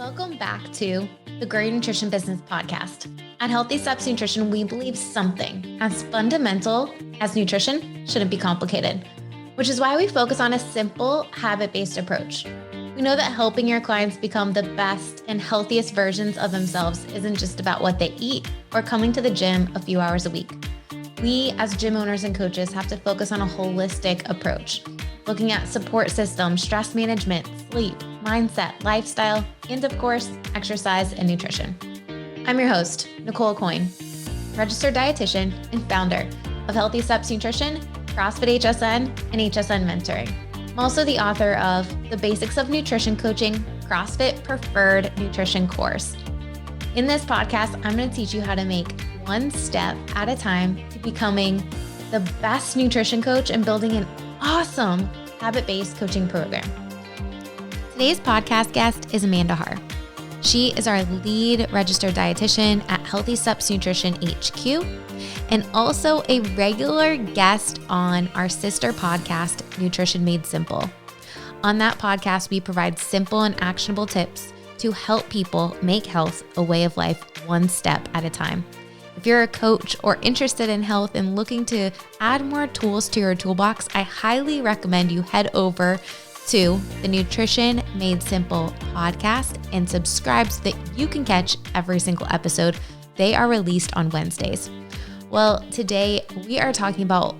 Welcome back to the Grow Your Nutrition Business podcast. At Healthy Steps Nutrition, we believe something as fundamental as nutrition shouldn't be complicated, which is why we focus on a simple, habit-based approach. We know that helping your clients become the best and healthiest versions of themselves isn't just about what they eat or coming to the gym a few hours a week. We, as gym owners and coaches, have to focus on a holistic approach, looking at support systems, stress management, sleep, mindset, lifestyle, and of course, exercise and nutrition. I'm your host, Nicole Coyne, registered dietitian and founder of Healthy Steps Nutrition, CrossFit HSN, and HSN Mentoring. I'm also the author of The Basics of Nutrition Coaching, CrossFit Preferred Nutrition course. In this podcast, I'm going to teach you how to make one step at a time to becoming the best nutrition coach and building an awesome habit-based coaching program. Today's podcast guest is Amanda Haar. She is our lead registered dietitian at Healthy Steps Nutrition HQ and also a regular guest on our sister podcast, Nutrition Made Simple. On that podcast, we provide simple and actionable tips to help people make health a way of life one step at a time. If you're a coach or interested in health and looking to add more tools to your toolbox, I highly recommend you head over to the Nutrition Made Simple podcast and subscribe so that you can catch every single episode. They are released on Wednesdays. Well, today we are talking about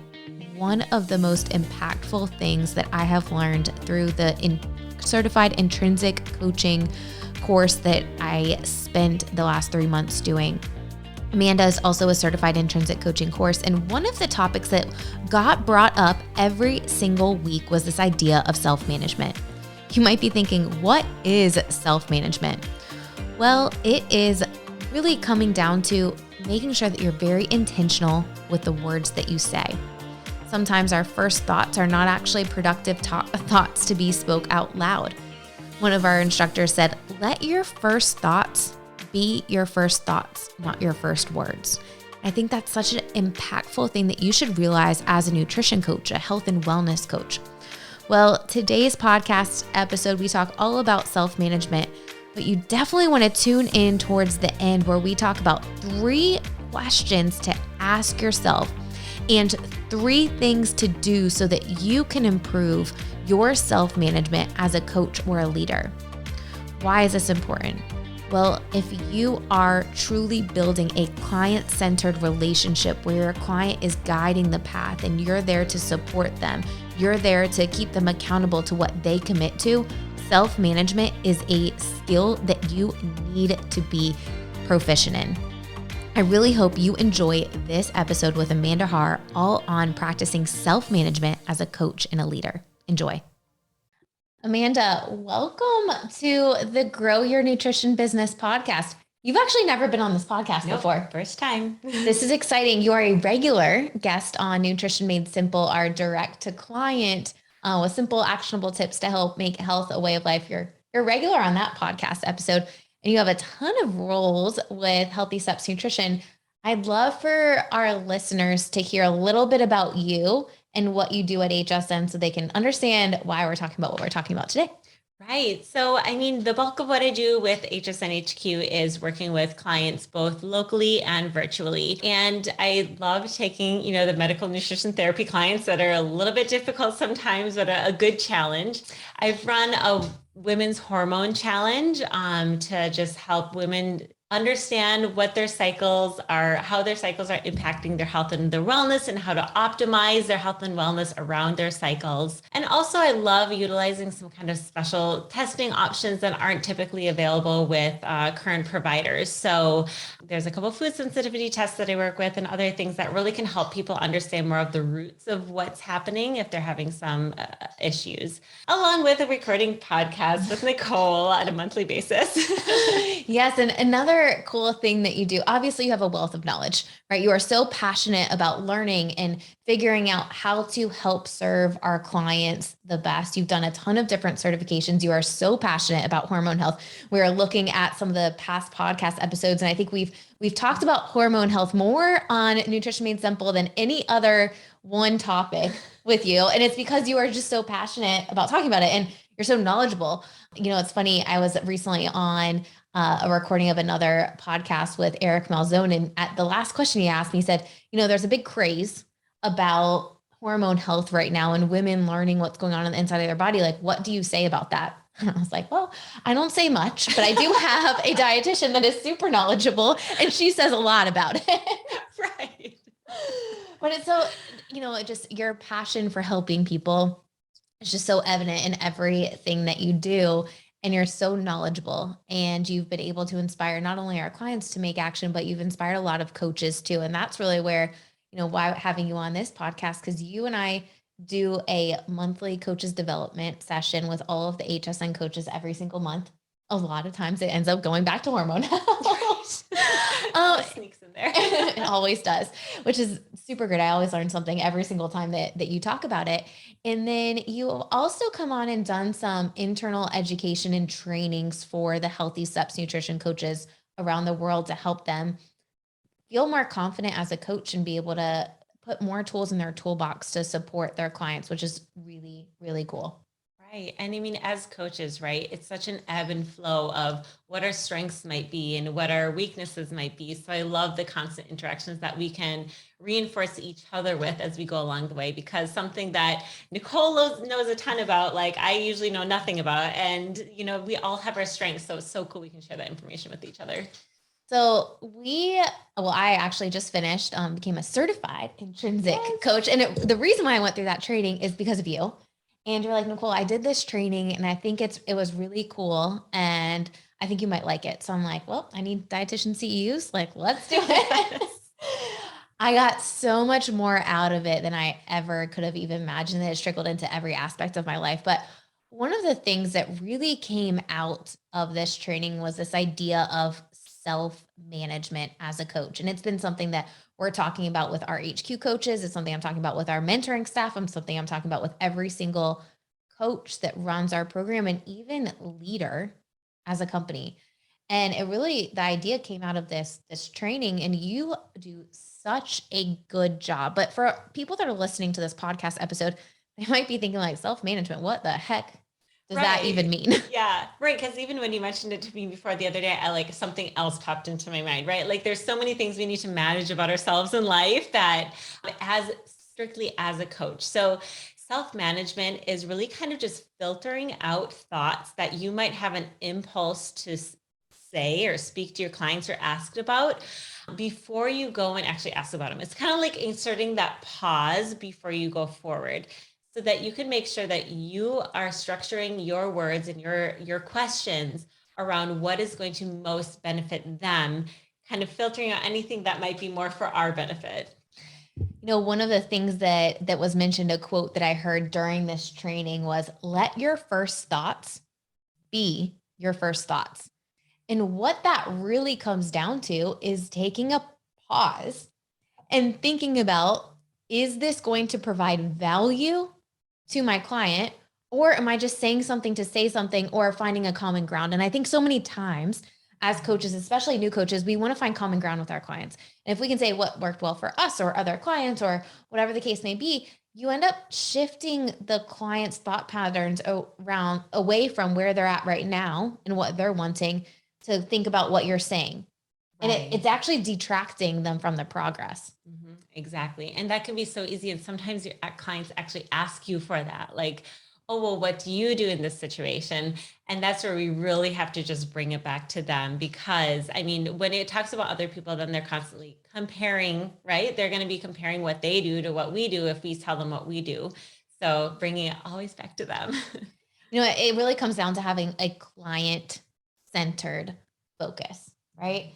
one of the most impactful things that I have learned through the certified intrinsic coaching course that I spent the last 3 months doing. Amanda is also a certified intrinsic coaching course, and one of the topics that got brought up every single week was this idea of self-management. You might be thinking, what is self-management? Well, it is really coming down to making sure that you're very intentional with the words that you say. Sometimes our first thoughts are not actually productive thoughts to be spoke out loud. One of our instructors said, let your first thoughts be your first thoughts, not your first words. I think that's such an impactful thing that you should realize as a nutrition coach, a health and wellness coach. Well, today's podcast episode, we talk all about self-management, but you definitely want to tune in towards the end where we talk about 3 questions to ask yourself and 3 things to do so that you can improve your self-management as a coach or a leader. Why is this important? Well, if you are truly building a client-centered relationship where your client is guiding the path and you're there to support them, you're there to keep them accountable to what they commit to, self-management is a skill that you need to be proficient in. I really hope you enjoy this episode with Amanda Haar, all on practicing self-management as a coach and a leader. Enjoy. Amanda, welcome to the Grow Your Nutrition Business podcast. You've actually never been on this podcast before. First time. This is exciting. You are a regular guest on Nutrition Made Simple, our direct to client with simple, actionable tips to help make health a way of life. You're regular on that podcast episode, and you have a ton of roles with Healthy Steps Nutrition. I'd love for our listeners to hear a little bit about you and what you do at HSN so they can understand why we're talking about what we're talking about today. Right. So, the bulk of what I do with HSN HQ is working with clients both locally and virtually. And I love taking, the medical nutrition therapy clients that are a little bit difficult sometimes, but a good challenge. I've run a women's hormone challenge to just help women understand what their cycles are, how their cycles are impacting their health and their wellness, and how to optimize their health and wellness around their cycles. And also I love utilizing some kind of special testing options that aren't typically available with current providers. So there's a couple food sensitivity tests that I work with and other things that really can help people understand more of the roots of what's happening if they're having some issues, along with a recording podcast with Nicole on a monthly basis. Yes. And another cool thing that you do, obviously you have a wealth of knowledge, right? You are so passionate about learning and figuring out how to help serve our clients the best. You've done a ton of different certifications. You are so passionate about hormone health. We are looking at some of the past podcast episodes, and I think we've talked about hormone health more on Nutrition Made Simple than any other one topic with you. And it's because you are just so passionate about talking about it. And You're so knowledgeable. It's funny. I was recently on a recording of another podcast with Eric Malzone. And at the last question he asked me, he said, there's a big craze about hormone health right now and women learning what's going on the inside of their body. Like, what do you say about that? And I was like, well, I don't say much, but I do have a dietitian that is super knowledgeable and she says a lot about it. Right. But it's so, just your passion for helping people is just so evident in everything that you do. And you're so knowledgeable and you've been able to inspire not only our clients to make action, but you've inspired a lot of coaches too. And that's really where, why having you on this podcast, because you and I do a monthly coaches development session with all of the HSN coaches every single month. A lot of times it ends up going back to hormone health. Sneaks in there. It always does, which is super great. I always learn something every single time that you talk about it. And then you have also come on and done some internal education and trainings for the Healthy Steps nutrition coaches around the world to help them feel more confident as a coach and be able to put more tools in their toolbox to support their clients, which is really, really cool. Right. And I mean, as coaches, right, it's such an ebb and flow of what our strengths might be and what our weaknesses might be. So I love the constant interactions that we can reinforce each other with as we go along the way, because something that Nicole knows a ton about, like I usually know nothing about. And, we all have our strengths. So it's so cool we can share that information with each other. So I actually just finished, became a certified intrinsic coach. And the reason why I went through that training is because of you. And you're like, Nicole, I did this training and I think it was really cool. And I think you might like it. So I'm like, well, I need dietitian CEUs. Like, let's do it. I got so much more out of it than I ever could have even imagined. That it's trickled into every aspect of my life. But one of the things that really came out of this training was this idea of self-management as a coach. And it's been something that we're talking about with our HQ coaches. It's something I'm talking about with our mentoring staff. Something I'm talking about with every single coach that runs our program and even leader as a company. And the idea came out of this training, and you do such a good job. But for people that are listening to this podcast episode, they might be thinking like, self-management, what the heck does that even mean? Yeah, right. Because even when you mentioned it to me before the other day, I like something else popped into my mind, right? Like there's so many things we need to manage about ourselves in life that strictly as a coach. So self-management is really kind of just filtering out thoughts that you might have an impulse to say or speak to your clients or ask about before you go and actually ask about them. It's kind of like inserting that pause before you go forward, so that you can make sure that you are structuring your words and your questions around what is going to most benefit them, kind of filtering out anything that might be more for our benefit. One of the things that was mentioned, a quote that I heard during this training was, let your first thoughts be your first thoughts. And what that really comes down to is taking a pause and thinking about, is this going to provide value to my client, or am I just saying something to say something or finding a common ground? And I think so many times as coaches, especially new coaches, we want to find common ground with our clients. And if we can say what worked well for us or other clients or whatever the case may be, you end up shifting the client's thought patterns around away from where they're at right now and what they're wanting to think about what you're saying. Right. And it's actually detracting them from the progress. Mm-hmm, exactly. And that can be so easy. And sometimes your clients actually ask you for that. Like, oh, well, what do you do in this situation? And that's where we really have to just bring it back to them. Because I mean, when it talks about other people, then they're constantly comparing, right? They're going to be comparing what they do to what we do if we tell them what we do. So bringing it always back to them. It really comes down to having a client-centered focus, right?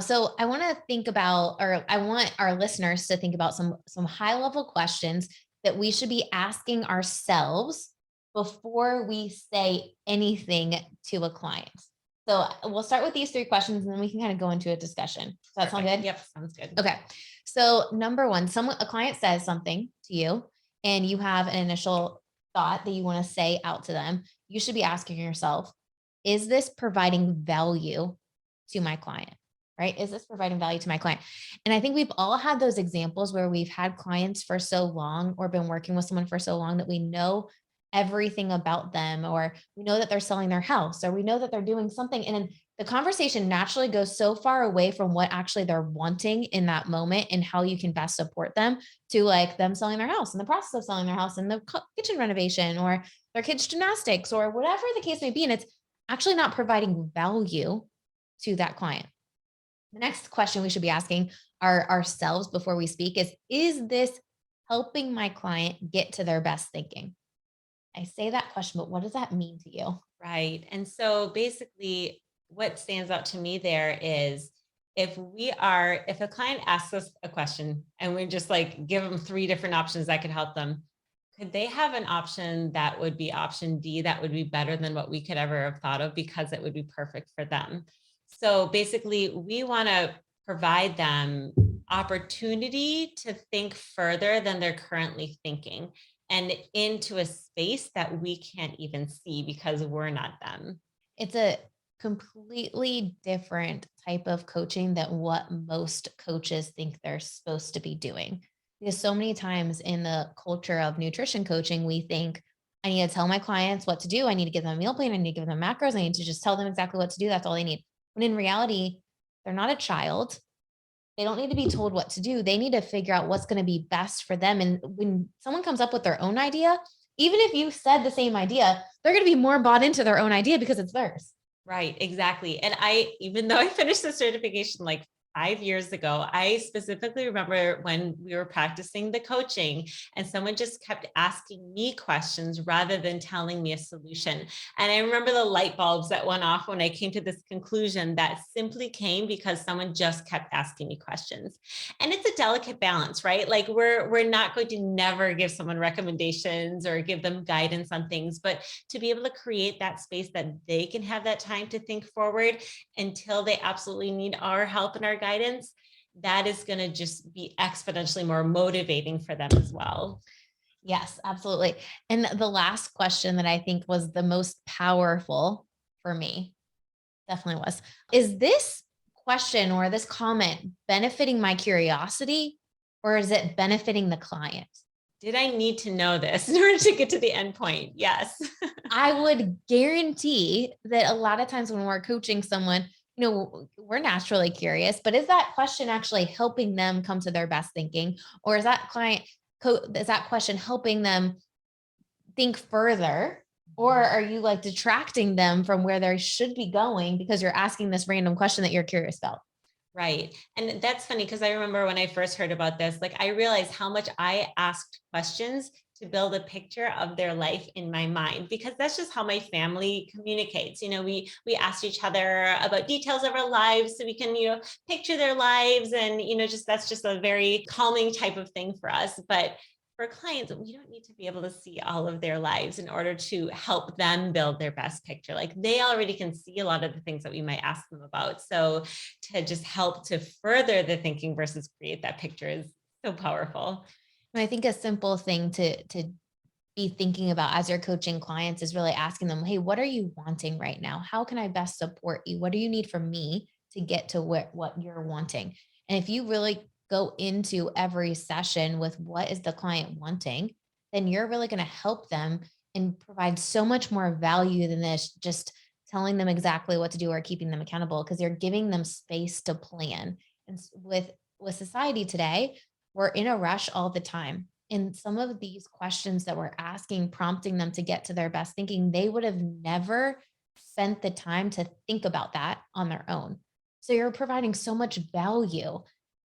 So I want to think about, or I want our listeners to think about some high-level questions that we should be asking ourselves before we say anything to a client. So we'll start with these 3 questions and then we can kind of go into a discussion. Does that sound good? Yep, sounds good. Okay. So number 1, a client says something to you and you have an initial thought that you want to say out to them. You should be asking yourself, is this providing value to my client? Right? Is this providing value to my client? And I think we've all had those examples where we've had clients for so long or been working with someone for so long that we know everything about them, or we know that they're selling their house, or we know that they're doing something. And then the conversation naturally goes so far away from what actually they're wanting in that moment and how you can best support them, to like them selling their house, in the process of selling their house, and the kitchen renovation, or their kids' gymnastics, or whatever the case may be. And it's actually not providing value to that client. The next question we should be asking ourselves before we speak is this helping my client get to their best thinking? I say that question, but what does that mean to you? Right. And so basically, what stands out to me there is if a client asks us a question and we just like give them three different options that could help them, could they have an option that would be option D that would be better than what we could ever have thought of because it would be perfect for them? So basically, we want to provide them opportunity to think further than they're currently thinking and into a space that we can't even see because we're not them. It's a completely different type of coaching than what most coaches think they're supposed to be doing. Because so many times in the culture of nutrition coaching, we think, I need to tell my clients what to do. I need to give them a meal plan. I need to give them macros. I need to just tell them exactly what to do. That's all they need. When in reality, they're not a child. They don't need to be told what to do. They need to figure out what's going to be best for them. And when someone comes up with their own idea, even if you said the same idea, they're going to be more bought into their own idea because it's theirs. Right, exactly. And even though I finished the certification like 5 years ago, I specifically remember when we were practicing the coaching and someone just kept asking me questions rather than telling me a solution. And I remember the light bulbs that went off when I came to this conclusion that simply came because someone just kept asking me questions. And it's a delicate balance, right? Like we're not going to never give someone recommendations or give them guidance on things, but to be able to create that space that they can have that time to think forward until they absolutely need our help and our guidance, that is going to just be exponentially more motivating for them as well. Yes, absolutely. And the last question that I think was the most powerful for me, definitely was, is this question or this comment benefiting my curiosity, or is it benefiting the client? Did I need to know this in order to get to the end point? Yes. I would guarantee that a lot of times when we're coaching someone, we're naturally curious, but is that question actually helping them come to their best thinking? Or is that is that question helping them think further? Or are you like detracting them from where they should be going because you're asking this random question that you're curious about? Right. And that's funny because I remember when I first heard about this, like I realized how much I asked questions to build a picture of their life in my mind, because that's just how my family communicates. We asked each other about details of our lives so we can, picture their lives, and just that's just a very calming type of thing for us. But for clients, we don't need to be able to see all of their lives in order to help them build their best picture. Like they already can see a lot of the things that we might ask them about. So to just help to further the thinking versus create that picture is so powerful. And I think a simple thing to be thinking about as you're coaching clients is really asking them, hey, what are you wanting right now? How can I best support you? What do you need from me to get to what you're wanting? And if you really go into every session with what is the client wanting, then you're really going to help them and provide so much more value than this just telling them exactly what to do or keeping them accountable, because you're giving them space to plan. And with society today, we're in a rush all the time. And some of these questions that we're asking, prompting them to get to their best thinking, they would have never spent the time to think about that on their own. So you're providing so much value.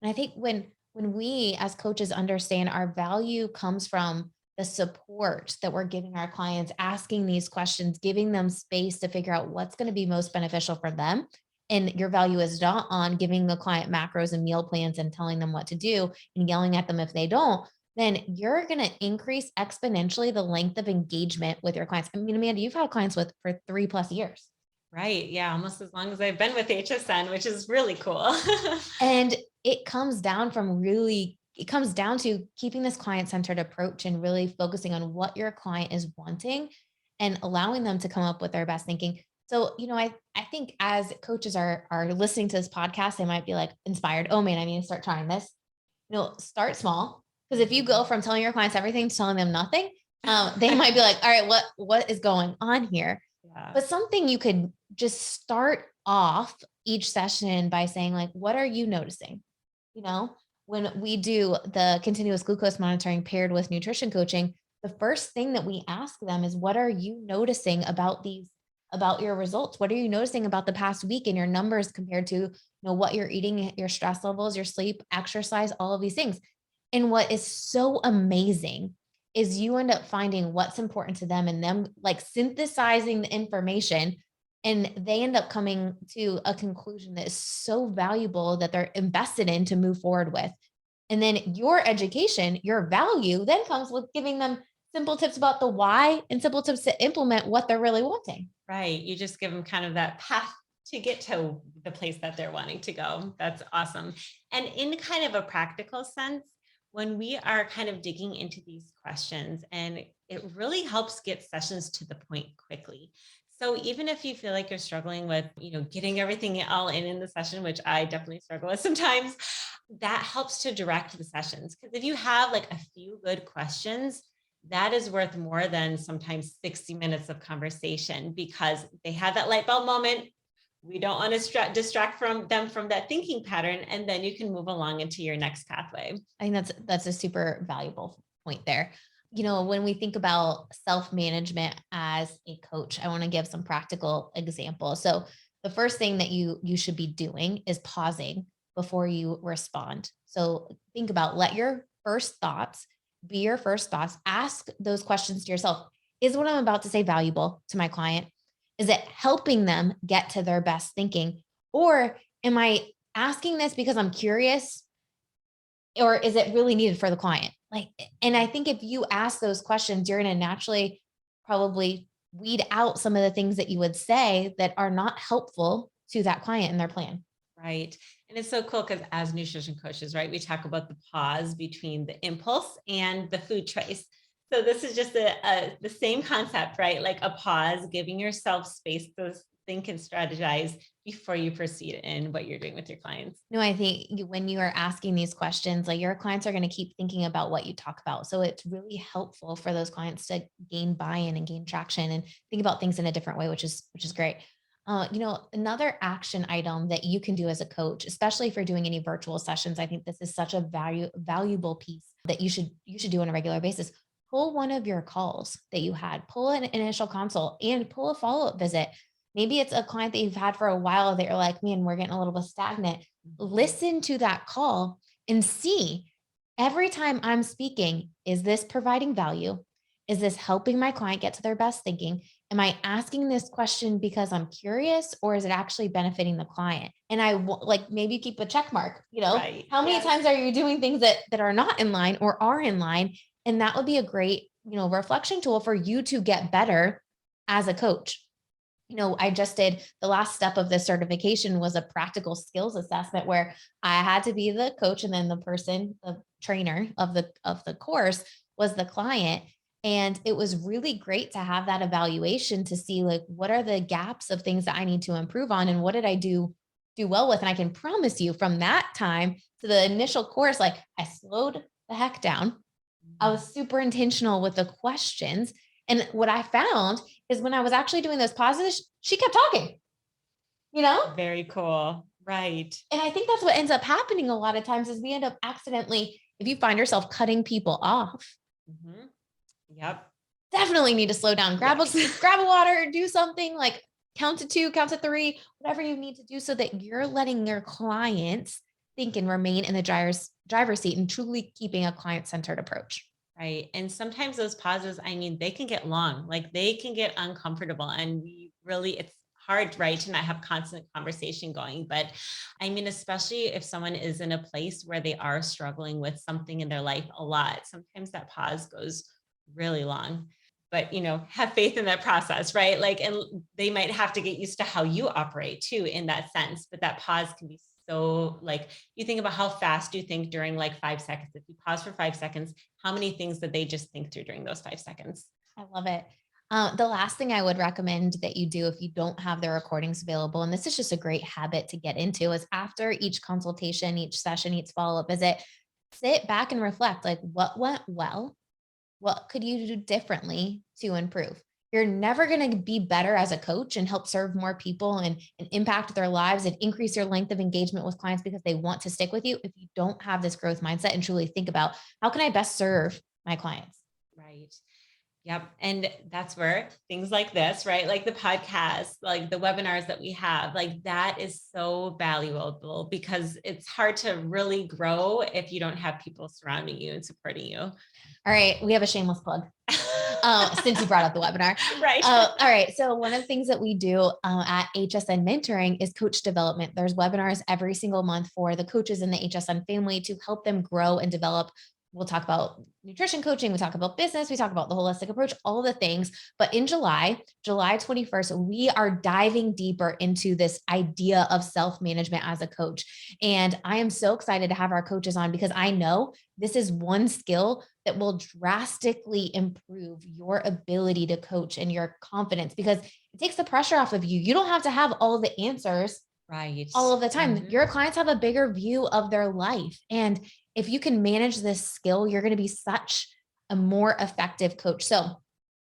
And I think when we as coaches understand our value comes from the support that we're giving our clients, asking these questions, giving them space to figure out what's going to be most beneficial for them. And your value is not on giving the client macros and meal plans and telling them what to do and yelling at them if they don't, then you're going to increase exponentially the length of engagement with your clients. I mean, Amanda, you've had clients for 3+ years. Right. Yeah. Almost as long as I've been with HSN, which is really cool. And it comes down to keeping this client-centered approach and really focusing on what your client is wanting and allowing them to come up with their best thinking. So, I think as coaches are listening to this podcast, they might be like inspired. Oh man, I need to start trying this. Start small. Because if you go from telling your clients everything to telling them nothing, They might be like, all right, what is going on here? Yeah. But something you could just start off each session by saying, like, what are you noticing? You know, when we do the continuous glucose monitoring paired with nutrition coaching, the first thing that we ask them is, what are you noticing about your results? What are you noticing about the past week and your numbers compared to, what you're eating, your stress levels, your sleep, exercise, all of these things. And what is so amazing is you end up finding what's important to them and them like synthesizing the information, and they end up coming to a conclusion that is so valuable that they're invested in to move forward with. And then your education, your value then comes with giving them simple tips about the why and simple tips to implement what they're really wanting. Right. You just give them kind of that path to get to the place that they're wanting to go. That's awesome. And in kind of a practical sense, when we are kind of digging into these questions, and it really helps get sessions to the point quickly. So even if you feel like you're struggling with, getting everything all in the session, which I definitely struggle with sometimes, that helps to direct the sessions. Because if you have like a few good questions, that is worth more than sometimes 60 minutes of conversation, because they have that light bulb moment. We don't want to distract from them from that thinking pattern. And then you can move along into your next pathway. I think that's a super valuable point there. When we think about self-management as a coach, I want to give some practical examples. So the first thing that you should be doing is pausing before you respond. So think about, let your first thoughts be your first thoughts. Ask those questions to yourself. Is what I'm about to say valuable to my client? Is it helping them get to their best thinking? Or am I asking this because I'm curious, or is it really needed for the client? Like, and I think if you ask those questions, you're going to naturally probably weed out some of the things that you would say that are not helpful to that client and their plan. Right. And it's so cool because as nutrition coaches, right, we talk about the pause between the impulse and the food choice. So this is just the same concept, right? Like a pause, giving yourself space to think and strategize before you proceed in what you're doing with your clients. No, I think when you are asking these questions, like, your clients are going to keep thinking about what you talk about. So it's really helpful for those clients to gain buy-in and gain traction and think about things in a different way, which is great. Another action item that you can do as a coach, especially if you're doing any virtual sessions, I think this is such a valuable piece that you should do on a regular basis. Pull one of your calls that you had, pull an initial consult, and pull a follow-up visit. Maybe it's a client that you've had for a while that you're like, man, we're getting a little bit stagnant. Listen to that call and see, every time I'm speaking, is this providing value? Is this helping my client get to their best thinking? Am I asking this question because I'm curious, or is it actually benefiting the client? And like, maybe keep a check mark, Right. how many Yes. times are you doing things that are not in line or are in line? And that would be a great, reflection tool for you to get better as a coach. I just did the last step of this certification was a practical skills assessment where I had to be the coach, and then the trainer of the course was the client. And it was really great to have that evaluation to see, like, what are the gaps of things that I need to improve on, and what did I do well with. And I can promise you, from that time to the initial course, like, I slowed the heck down. I was super intentional with the questions. And what I found is, when I was actually doing those pauses, she kept talking, you know? Very cool. Right. And I think that's what ends up happening a lot of times is we end up accidentally, if you find yourself cutting people off, Hmm. Yep. definitely need to slow down, grab a, Yes. grab a water, do something like count to 2, count to 3, whatever you need to do so that you're letting your clients think and remain in the driver's seat and truly keeping a client-centered approach. Right. And sometimes those pauses, I mean, they can get long, like they can get uncomfortable. And we really, it's hard, right, to not have constant conversation going. But I mean, especially if someone is in a place where they are struggling with something in their life a lot, sometimes that pause goes really long. But, have faith in that process, right? Like, and they might have to get used to how you operate too in that sense. But that pause can be so, like, you think about how fast you think during like 5 seconds. If you pause for 5 seconds, how many things did they just think through during those 5 seconds? I love it. The last thing I would recommend that you do if you don't have the recordings available, and this is just a great habit to get into, is after each consultation, each session, each follow-up visit, sit back and reflect, like, what went well? What could you do differently to improve? You're never going to be better as a coach and help serve more people and impact their lives and increase your length of engagement with clients because they want to stick with you if you don't have this growth mindset and truly think about how can I best serve my clients? Right. Yep. And that's where things like this, right? Like the podcast, like the webinars that we have, like that is so valuable because it's hard to really grow if you don't have people surrounding you and supporting you. All right. We have a shameless plug. Since you brought up the webinar. Right. All right. So one of the things that we do at HSN Mentoring is coach development. There's webinars every single month for the coaches in the HSN family to help them grow and develop. We'll talk about nutrition coaching. We talk about business. We talk about the holistic approach, all the things. But in July 21st, we are diving deeper into this idea of self-management as a coach. And I am so excited to have our coaches on because I know this is one skill that will drastically improve your ability to coach and your confidence because it takes the pressure off of you. You don't have to have all the answers Right. all of the time. Mhm. Your clients have a bigger view of their life. And if you can manage this skill, you're going to be such a more effective coach. So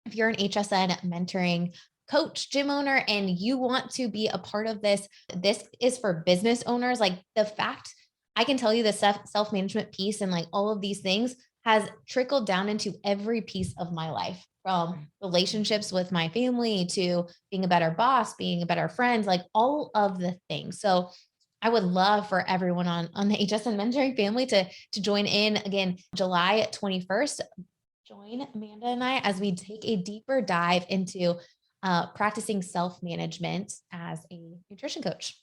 if you're an HSN mentoring coach, gym owner, and you want to be a part of this, this is for business owners. Like the fact I can tell you the self-management piece and like all of these things has trickled down into every piece of my life from relationships with my family to being a better boss, being a better friend, like all of the things. So I would love for everyone on the HSN mentoring family to join in again, July 21st. Join Amanda and I as we take a deeper dive into practicing self-management as a nutrition coach.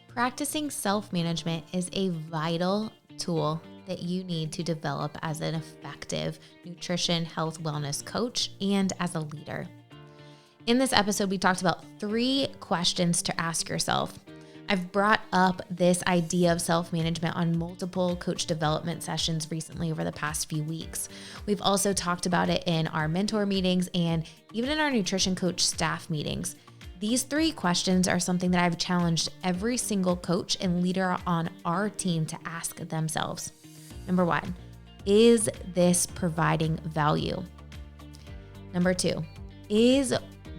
Practicing self-management is a vital tool that you need to develop as an effective nutrition, health, wellness coach and as a leader. In this episode, we talked about 3 questions to ask yourself. I've brought up this idea of self-management on multiple coach development sessions recently over the past few weeks. We've also talked about it in our mentor meetings and even in our nutrition coach staff meetings. These 3 questions are something that I've challenged every single coach and leader on our team to ask themselves. Number 1, is this providing value? Number 2, is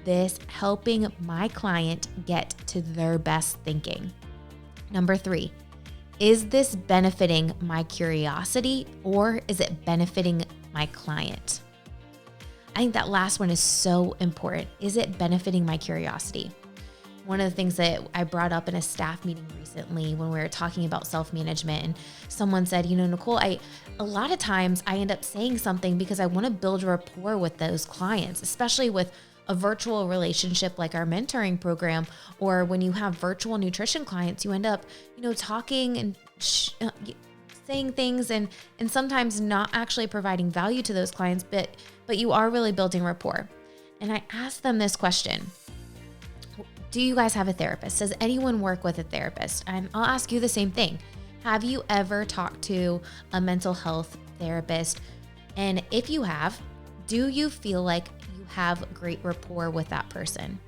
this helping my client get to their best thinking? Number 3, is this benefiting my curiosity or is it benefiting my client? I think that last one is so important. Is it benefiting my curiosity? One of the things that I brought up in a staff meeting recently when we were talking about self-management, and someone said, Nicole, a lot of times I end up saying something because I want to build rapport with those clients, especially with a virtual relationship like our mentoring program, or when you have virtual nutrition clients, you end up, talking and saying things and sometimes not actually providing value to those clients, but you are really building rapport. And I asked them this question: do you guys have a therapist? Does anyone work with a therapist? And I'll ask you the same thing. Have you ever talked to a mental health therapist? And if you have, do you feel like you have great rapport with that person?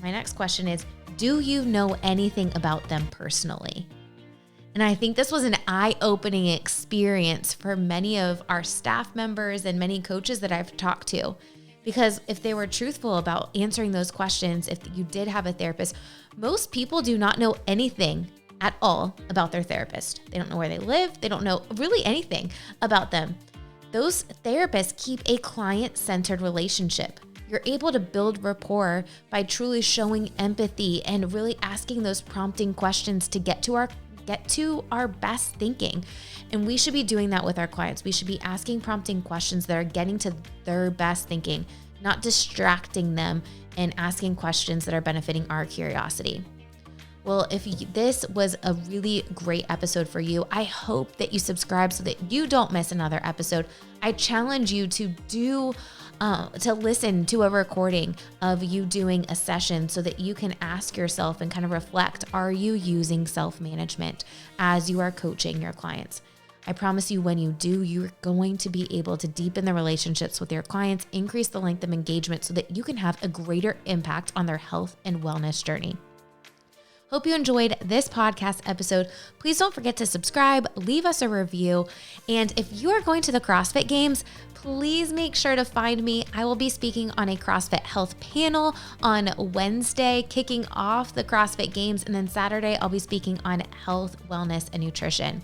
My next question is, do you know anything about them personally? And I think this was an eye-opening experience for many of our staff members and many coaches that I've talked to. Because if they were truthful about answering those questions, if you did have a therapist, most people do not know anything at all about their therapist. They don't know where they live. They don't know really anything about them. Those therapists keep a client-centered relationship. You're able to build rapport by truly showing empathy and really asking those prompting questions to get to our best thinking. And we should be doing that with our clients. We should be asking prompting questions that are getting to their best thinking, not distracting them and asking questions that are benefiting our curiosity. Well, if this was a really great episode for you, I hope that you subscribe so that you don't miss another episode. I challenge you to listen to a recording of you doing a session so that you can ask yourself and kind of reflect, are you using self-management as you are coaching your clients? I promise you, when you do, you're going to be able to deepen the relationships with your clients, increase the length of engagement so that you can have a greater impact on their health and wellness journey. Hope you enjoyed this podcast episode. Please don't forget to subscribe, leave us a review. And if you are going to the CrossFit Games, please make sure to find me. I will be speaking on a CrossFit Health panel on Wednesday, kicking off the CrossFit Games. And then Saturday, I'll be speaking on health, wellness, and nutrition.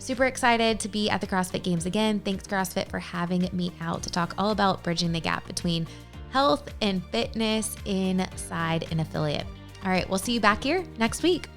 Super excited to be at the CrossFit Games again. Thanks, CrossFit, for having me out to talk all about bridging the gap between health and fitness inside an affiliate. All right, we'll see you back here next week.